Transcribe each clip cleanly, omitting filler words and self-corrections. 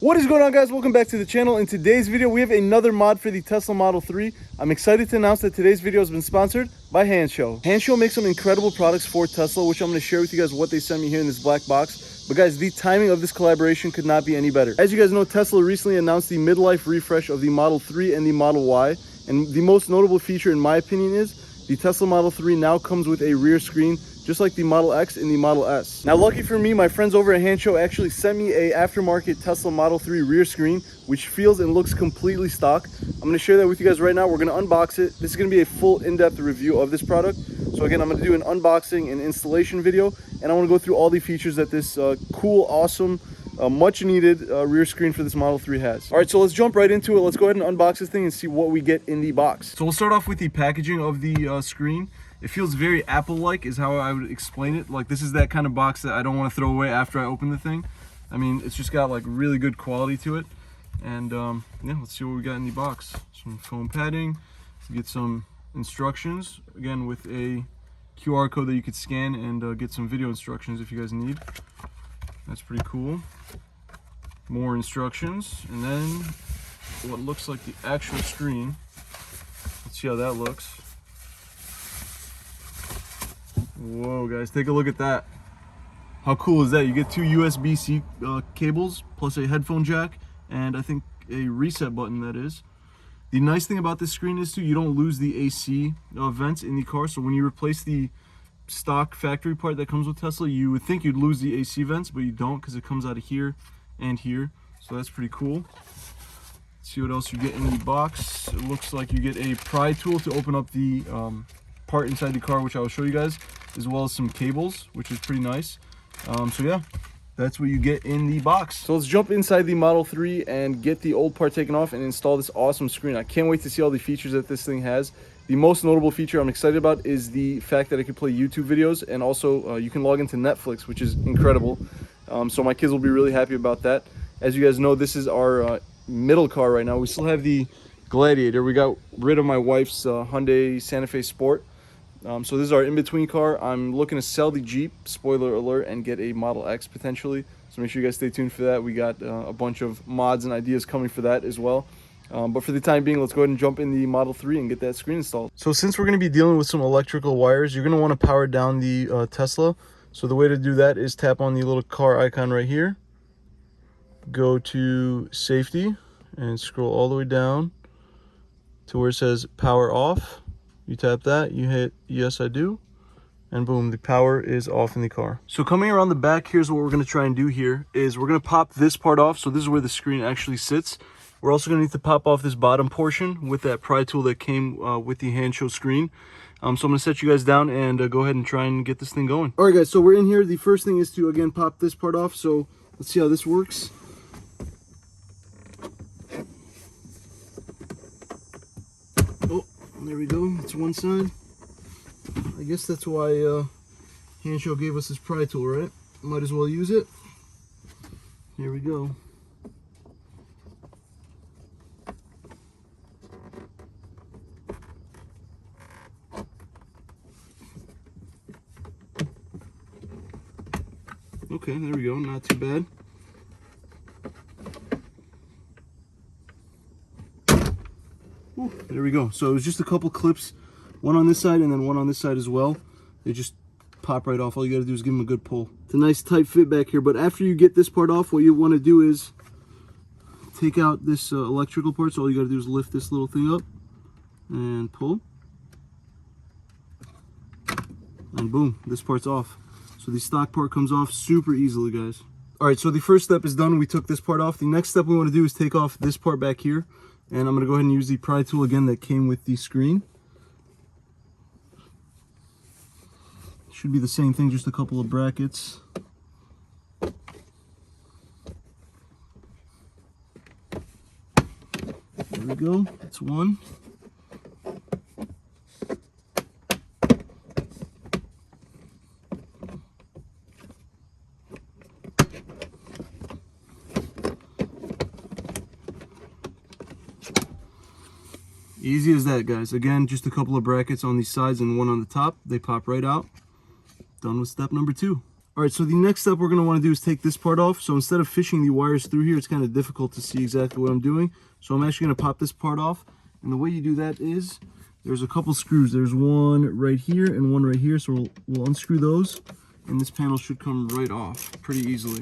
What is going on, guys? Welcome back to the channel. In today's video we have another mod for the Tesla Model 3. I'm excited to announce that today's video has been sponsored by Hanshow. Hanshow makes some incredible products for Tesla, which I'm going to share with you guys what they sent me here in this black box. But guys, the timing of this collaboration could not be any better. As you guys know, Tesla recently announced the midlife refresh of the Model 3 and the Model Y, and the most notable feature in my opinion is the Tesla Model 3 now comes with a rear screen, just like the Model X and the Model S. Now, lucky for me, my friends over at Hanshow actually sent me a aftermarket Tesla Model 3 rear screen, which feels and looks completely stock. I'm going to share that with you guys right now. We're going to unbox it. This is going to be a full in-depth review of this product. So again, I'm going to do an unboxing and installation video, and I want to go through all the features that this cool, awesome, much needed rear screen for this Model 3 has. All right, so let's jump right into it. Let's go ahead and unbox this thing and see what we get in the box. So we'll start off with the packaging of the screen. It feels very Apple-like is how I would explain it. Like, this is that kind of box that I don't want to throw away after I open the thing. I mean, it's just got like really good quality to it. And yeah, let's see what we got in the box. Some foam padding, get some instructions, again with a QR code that you could scan and get some video instructions if you guys need. That's pretty cool. More instructions, and then what looks like the actual screen. Let's see how that looks. Whoa, guys, take a look at that. How cool is that? You get two USB-C cables plus a headphone jack and I think a reset button, that is. The nice thing about this screen is too, you don't lose the AC vents in the car. So when you replace the stock factory part that comes with Tesla, you would think you'd lose the AC vents, but you don't, because it comes out of here and here. So that's pretty cool. Let's see what else you get in the box. It looks like you get a pry tool to open up the part inside the car, which I will show you guys, as well as some cables, which is pretty nice. So yeah, that's what you get in the box. So let's jump inside the Model 3 and get the old part taken off and install this awesome screen. I can't wait to see all the features that this thing has. The most notable feature I'm excited about is the fact that I can play YouTube videos, and also you can log into Netflix, which is incredible. So my kids will be really happy about that. As you guys know, this is our middle car right now. We still have the Gladiator. We got rid of my wife's Hyundai Santa Fe Sport. So this is our in-between car. I'm looking to sell the Jeep, spoiler alert, and get a Model X potentially. So make sure you guys stay tuned for that. We got a bunch of mods and ideas coming for that as well. But for the time being, let's go ahead and jump in the Model 3 and get that screen installed. So since we're going to be dealing with some electrical wires, you're going to want to power down the Tesla. So the way to do that is tap on the little car icon right here. Go to safety and scroll all the way down to where it says power off. You tap that, you hit yes I do, and boom, the power is off in the car. So coming around the back, here's what we're going to try and do here is we're going to pop this part off. So this is where the screen actually sits. We're also going to need to pop off this bottom portion with that pry tool that came with the Hanshow screen. So I'm going to set you guys down and go ahead and try and get this thing going. All right, guys, so we're in here. The first thing is to, again, pop this part off. So let's see how this works. Oh, there we go. That's one side. I guess that's why Hanshow gave us this pry tool, right? Might as well use it. Here we go. Okay, there we go. Not too bad. Ooh, there we go. So it was just a couple clips, one on this side and then one on this side as well. They just pop right off. All you got to do is give them a good pull. It's a nice tight fit back here, but after you get this part off, what you want to do is take out this electrical part. So all you got to do is lift this little thing up and pull. And boom, this part's off. So the stock part comes off super easily, guys. All right, so the first step is done. We took this part off. The next step we want to do is take off this part back here. And I'm going to go ahead and use the pry tool again that came with the screen. Should be the same thing, just a couple of brackets. There we go, that's one. Easy as that, guys. Again, just a couple of brackets on the sides and one on the top. They pop right out. Done with step number 2. All right, so the next step we're going to want to do is take this part off. So instead of fishing the wires through here, it's kind of difficult to see exactly what I'm doing. So I'm actually going to pop this part off. And the way you do that is there's a couple screws. There's one right here and one right here. So we'll unscrew those, and this panel should come right off pretty easily.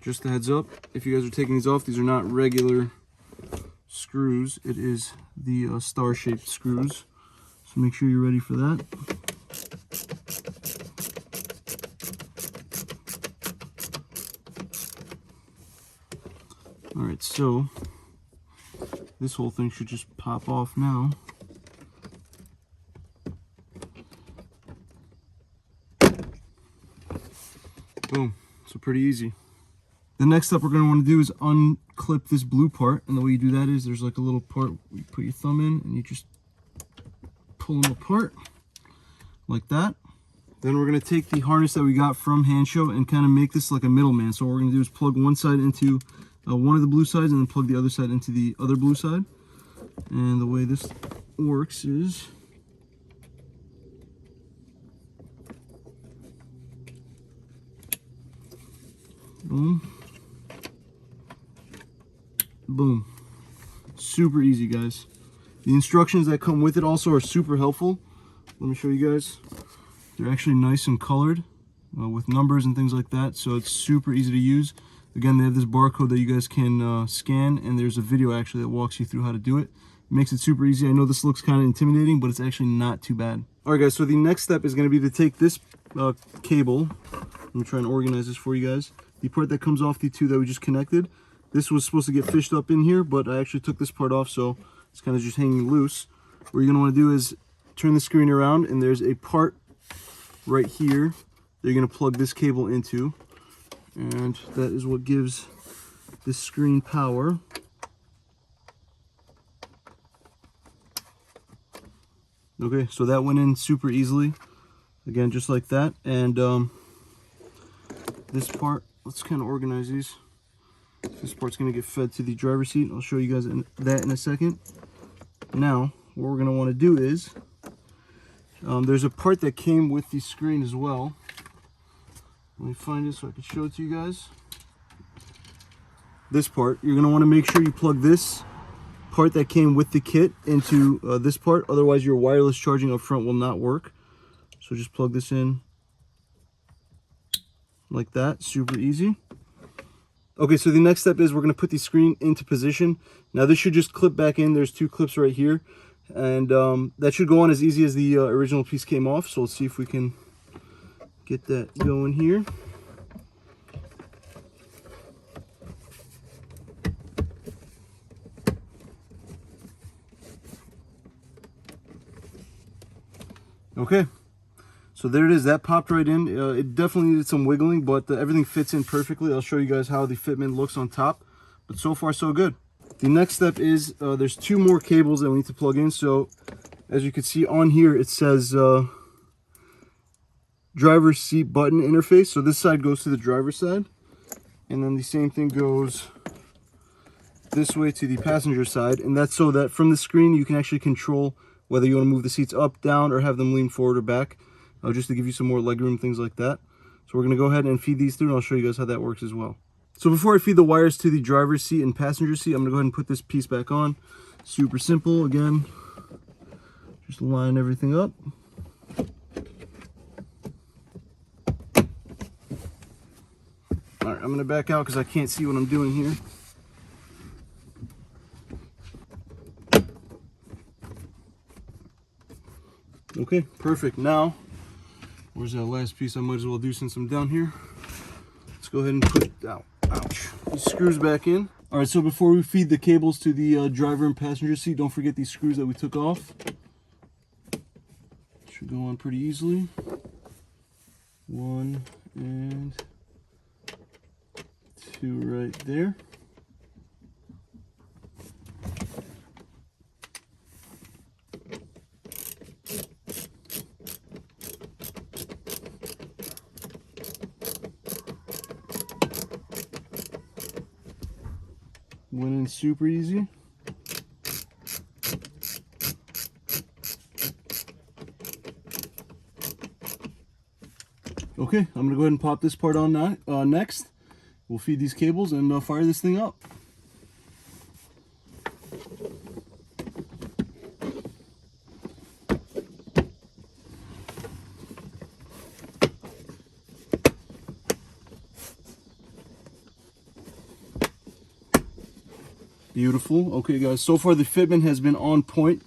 Just a heads up, if you guys are taking these off, these are not regular screws. It is the star-shaped screws. So make sure you're ready for that. All right, so this whole thing should just pop off now. Boom, so pretty easy. The next step we're going to want to do is unclip this blue part, and the way you do that is there's like a little part you put your thumb in and you just pull them apart like that. Then we're going to take the harness that we got from Hansho and kind of make this like a middleman. So what we're going to do is plug one side into one of the blue sides and then plug the other side into the other blue side. And the way this works is boom, boom. Super easy, guys. The instructions that come with it also are super helpful. Let me show you guys. They're actually nice and colored with numbers and things like that, so it's super easy to use. Again, they have this barcode that you guys can scan, and there's a video actually that walks you through how to do it. It makes it super easy. I know this looks kind of intimidating, but it's actually not too bad. All right, guys, so the next step is going to be to take this cable. Let me try and organize this for you guys. The part that comes off the two that we just connected, this was supposed to get fished up in here, but I actually took this part off, so it's kind of just hanging loose. What you're going to want to do is turn the screen around, and there's a part right here that you're going to plug this cable into, and that is what gives this screen power. Okay, so that went in super easily, again, just like that. And this part, let's kind of organize these. This part's going to get fed to the driver's seat. I'll show you guys that in a second. Now, what we're going to want to do is, there's a part that came with the screen as well. Let me find it so I can show it to you guys. This part, you're going to want to make sure you plug this part that came with the kit into this part. Otherwise, your wireless charging up front will not work. So just plug this in like that. Super easy. Okay, so the next step is we're going to put the screen into position. Now, this should just clip back in. There's two clips right here. And that should go on as easy as the original piece came off. So let's see if we can get that going here. Okay, so there it is. That popped right in. It definitely needed some wiggling, but everything fits in perfectly. I'll show you guys how the fitment looks on top, but so far so good. The next step is there's two more cables that we need to plug in. So as you can see on here, it says driver's seat button interface. So this side goes to the driver's side, and then the same thing goes this way to the passenger side. And that's so that from the screen you can actually control whether you want to move the seats up, down, or have them lean forward or back, just to give you some more legroom, things like that. So we're going to go ahead and feed these through, and I'll show you guys how that works as well. So before I feed the wires to the driver's seat and passenger seat, I'm going to go ahead and put this piece back on. Super simple. Again, just line everything up. All right, I'm going to back out because I can't see what I'm doing here. Okay, perfect. Now, where's that last piece? I might as well do since I'm down here. Let's go ahead and put ouch, these screws back in. All right, so before we feed the cables to the driver and passenger seat, don't forget these screws that we took off. Should go on pretty easily. One and two right there. Went in super easy. Okay, I'm gonna go ahead and pop this part on next. We'll feed these cables and fire this thing up. Beautiful. Okay guys, so far the fitment has been on point.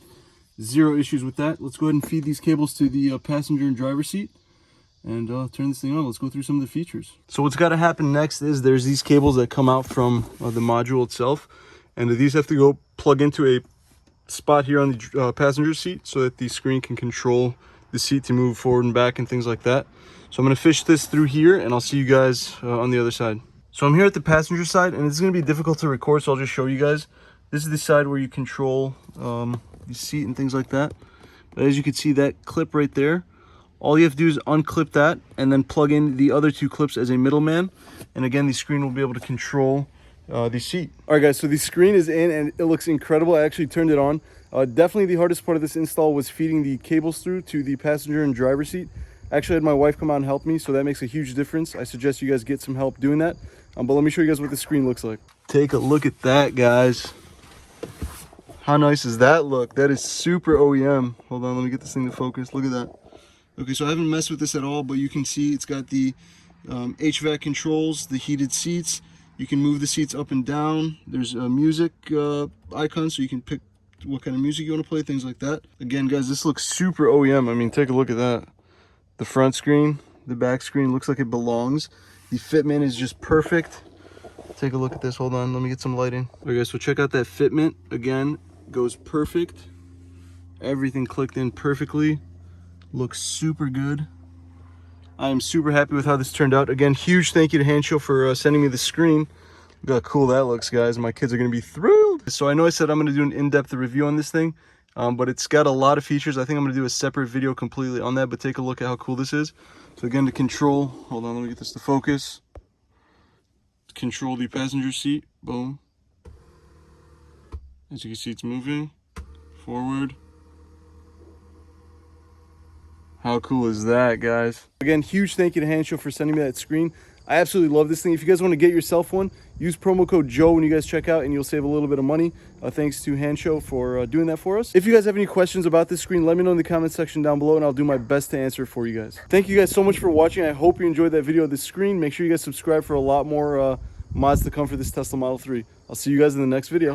Zero issues with that. Let's go ahead and feed these cables to the passenger and driver seat and turn this thing on. Let's go through some of the features. So what's got to happen next is there's these cables that come out from the module itself, and these have to go plug into a spot here on the passenger seat so that the screen can control the seat to move forward and back and things like that. So I'm going to fish this through here and I'll see you guys on the other side. So I'm here at the passenger side, and it's going to be difficult to record, so I'll just show you guys. This is the side where you control the seat and things like that. But as you can see, that clip right there, all you have to do is unclip that and then plug in the other two clips as a middleman. And again, the screen will be able to control the seat. All right guys, so the screen is in and it looks incredible. I actually turned it on. Definitely the hardest part of this install was feeding the cables through to the passenger and driver seat. I actually had my wife come out and help me, so that makes a huge difference. I suggest you guys get some help doing that. But let me show you guys what the screen looks like. Take a look at that, guys. How nice does that look? That is super OEM. Hold on, let me get this thing to focus. Look at that. Okay, so I haven't messed with this at all, but you can see it's got the HVAC controls, the heated seats. You can move the seats up and down. There's a music icon, so you can pick what kind of music you want to play, things like that. Again, guys, this looks super OEM. I mean, take a look at that. The front screen, the back screen looks like it belongs. The fitment is just perfect. Take a look at this. Hold on, let me get some lighting. Okay, so check out that fitment. Again, goes perfect. Everything clicked in perfectly. Looks super good. I am super happy with how this turned out. Again, huge thank you to Hansho for sending me the screen. Look how cool that looks, guys. My kids are going to be thrilled. So I know I said I'm going to do an in-depth review on this thing, but it's got a lot of features. I think I'm going to do a separate video completely on that, but take a look at how cool this is. So again, to control, hold on, let me get this to focus. To control the passenger seat, boom. As you can see, it's moving forward. How cool is that, guys? Again, huge thank you to Hansho for sending me that screen. I absolutely love this thing. If you guys want to get yourself one, use promo code Joe when you guys check out and you'll save a little bit of money. Thanks to Hansho for doing that for us. If you guys have any questions about this screen, let me know in the comment section down below and I'll do my best to answer it for you guys. Thank you guys so much for watching. I hope you enjoyed that video of this screen. Make sure you guys subscribe for a lot more mods to come for this Tesla Model 3. I'll see you guys in the next video.